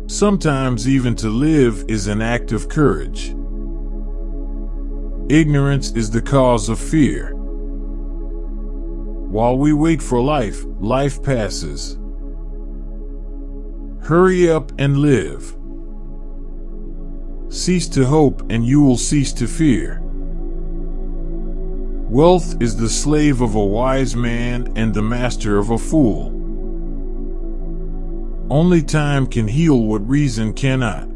Sometimes even to live is an act of courage. Ignorance is the cause of fear. While we wait for life, life passes. Hurry up and live. Cease to hope and you will cease to fear. Wealth is the slave of a wise man and the master of a fool. Only time can heal what reason cannot.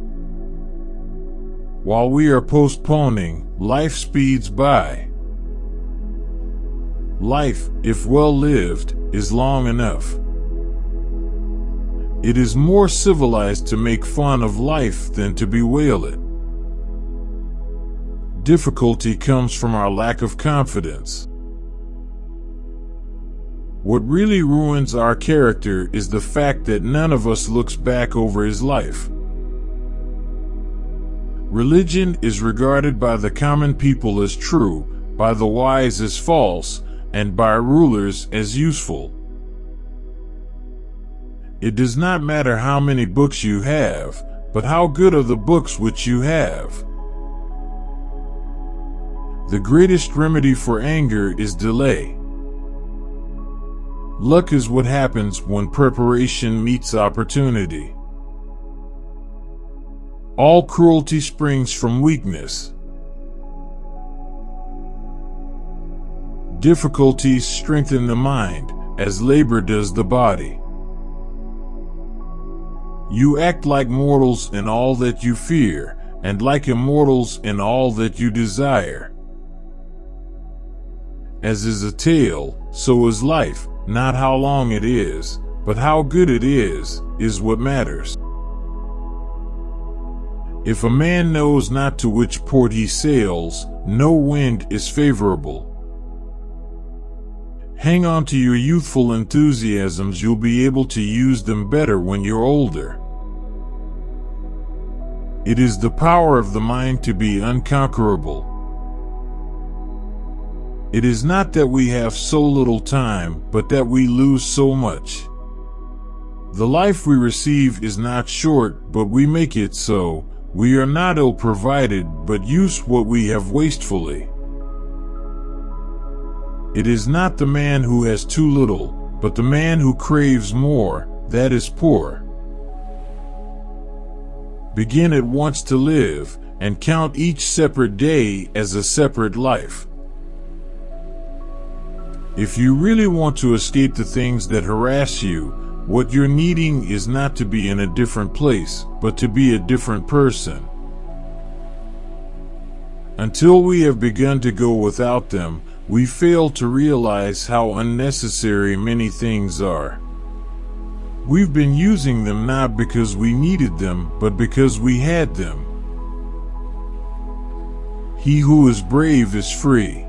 While we are postponing, life speeds by. Life, if well lived, is long enough. It is more civilized to make fun of life than to bewail it. Difficulty comes from our lack of confidence. What really ruins our character is the fact that none of us looks back over his life. Religion is regarded by the common people as true, by the wise as false, and by rulers as useful. It does not matter how many books you have, but how good are the books which you have. The greatest remedy for anger is delay. Luck is what happens when preparation meets opportunity. All cruelty springs from weakness. Difficulties strengthen the mind, as labor does the body. You act like mortals in all that you fear, and like immortals in all that you desire. As is a tale, so is life. Not how long it is, but how good it is what matters. If a man knows not to which port he sails, no wind is favorable. Hang on to your youthful enthusiasms, you'll be able to use them better when you're older. It is the power of the mind to be unconquerable. It is not that we have so little time, but that we lose so much. The life we receive is not short, but we make it so. We are not ill-provided, but use what we have wastefully. It is not the man who has too little, but the man who craves more, that is poor. Begin at once to live, and count each separate day as a separate life. If you really want to escape the things that harass you, what you're needing is not to be in a different place, but to be a different person. Until we have begun to go without them, we fail to realize how unnecessary many things are. We've been using them not because we needed them, but because we had them. He who is brave is free.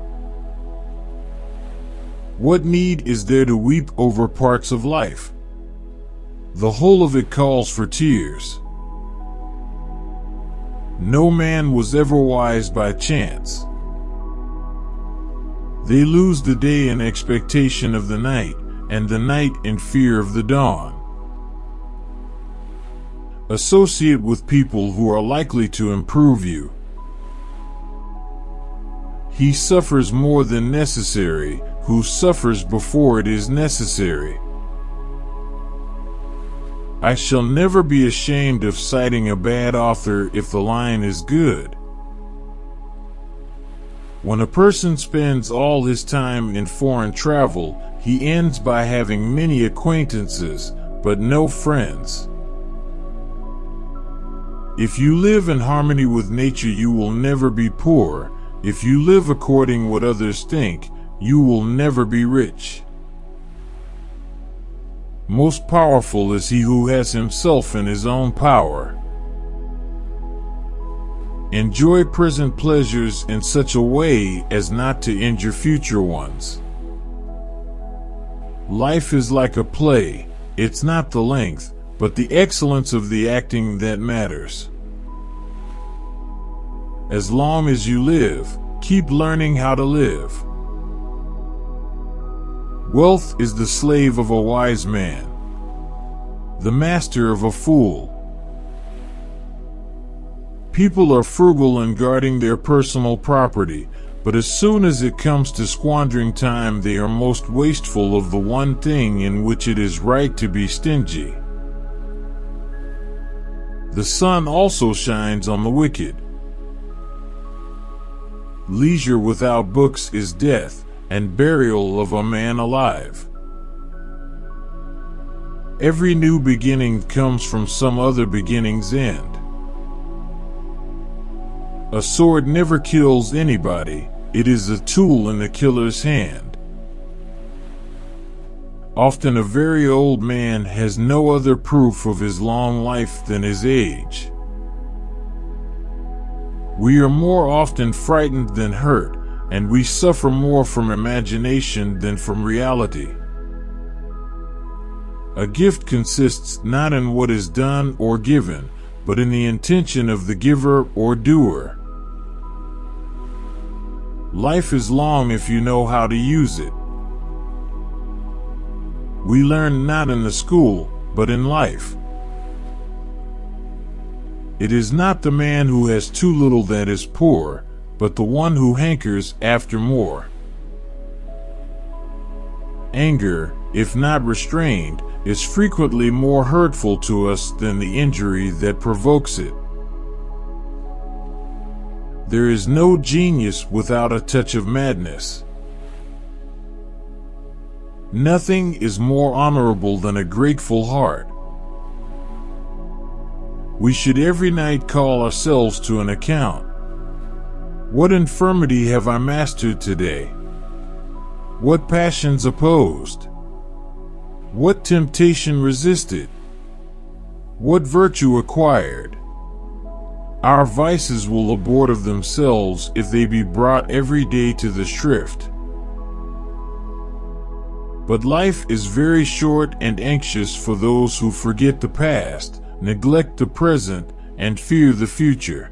What need is there to weep over parts of life? The whole of it calls for tears. No man was ever wise by chance. They lose the day in expectation of the night, and the night in fear of the dawn. Associate with people who are likely to improve you. He suffers more than necessary, who suffers before it is necessary. I shall never be ashamed of citing a bad author if the line is good. When a person spends all his time in foreign travel, he ends by having many acquaintances, but no friends. If you live in harmony with nature, you will never be poor. If you live according what others think, you will never be rich. Most powerful is he who has himself in his own power. Enjoy present pleasures in such a way as not to injure future ones. Life is like a play. It's not the length, but the excellence of the acting that matters. As long as you live, keep learning how to live. Wealth is the slave of a wise man, the master of a fool. People are frugal in guarding their personal property, but as soon as it comes to squandering time, they are most wasteful of the one thing in which it is right to be stingy. The sun also shines on the wicked. Leisure without books is death, and burial of a man alive. Every new beginning comes from some other beginning's end. A sword never kills anybody, it is a tool in the killer's hand. Often a very old man has no other proof of his long life than his age. We are more often frightened than hurt, and we suffer more from imagination than from reality. A gift consists not in what is done or given, but in the intention of the giver or doer. Life is long if you know how to use it. We learn not in the school, but in life. It is not the man who has too little that is poor, but the one who hankers after more. Anger, if not restrained, is frequently more hurtful to us than the injury that provokes it. There is no genius without a touch of madness. Nothing is more honorable than a grateful heart. We should every night call ourselves to an account. What infirmity have I mastered today? What passions opposed? What temptation resisted? What virtue acquired? Our vices will abort of themselves if they be brought every day to the shrift. But life is very short and anxious for those who forget the past, neglect the present, and fear the future.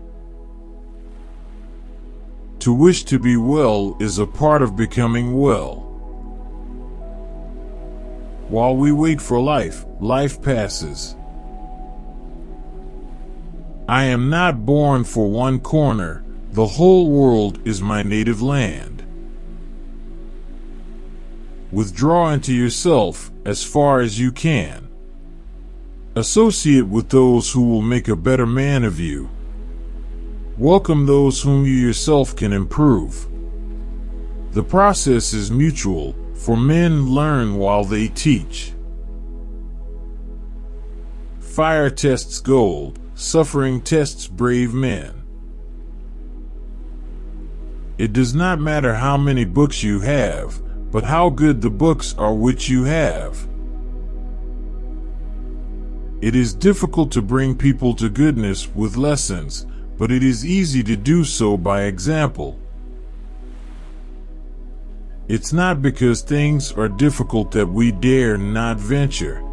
To wish to be well is a part of becoming well. While we wait for life, life passes. I am not born for one corner, the whole world is my native land. Withdraw into yourself as far as you can. Associate with those who will make a better man of you. Welcome those whom you yourself can improve. The process is mutual, for men learn while they teach. Fire tests gold. Suffering tests brave men. It does not matter how many books you have, but how good the books are which you have. It is difficult to bring people to goodness with lessons, but it is easy to do so by example. It's not because things are difficult that we dare not venture.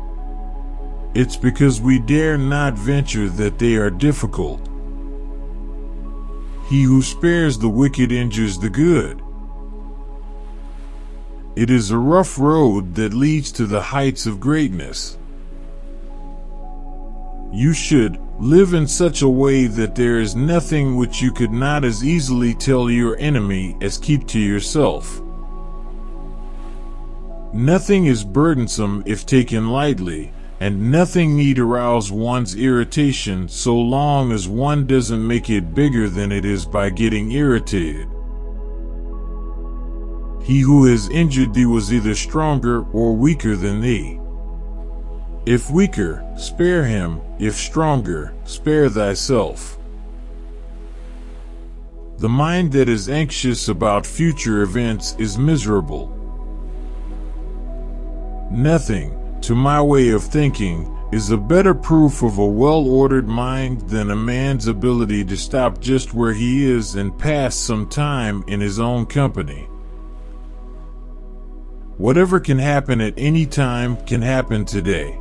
It's because we dare not venture that they are difficult. He who spares the wicked injures the good. It is a rough road that leads to the heights of greatness. You should live in such a way that there is nothing which you could not as easily tell your enemy as keep to yourself. Nothing is burdensome if taken lightly, and nothing need arouse one's irritation so long as one doesn't make it bigger than it is by getting irritated. He who has injured thee was either stronger or weaker than thee. If weaker, spare him; if stronger, spare thyself. The mind that is anxious about future events is miserable. Nothing, to my way of thinking, is a better proof of a well-ordered mind than a man's ability to stop just where he is and pass some time in his own company. Whatever can happen at any time can happen today.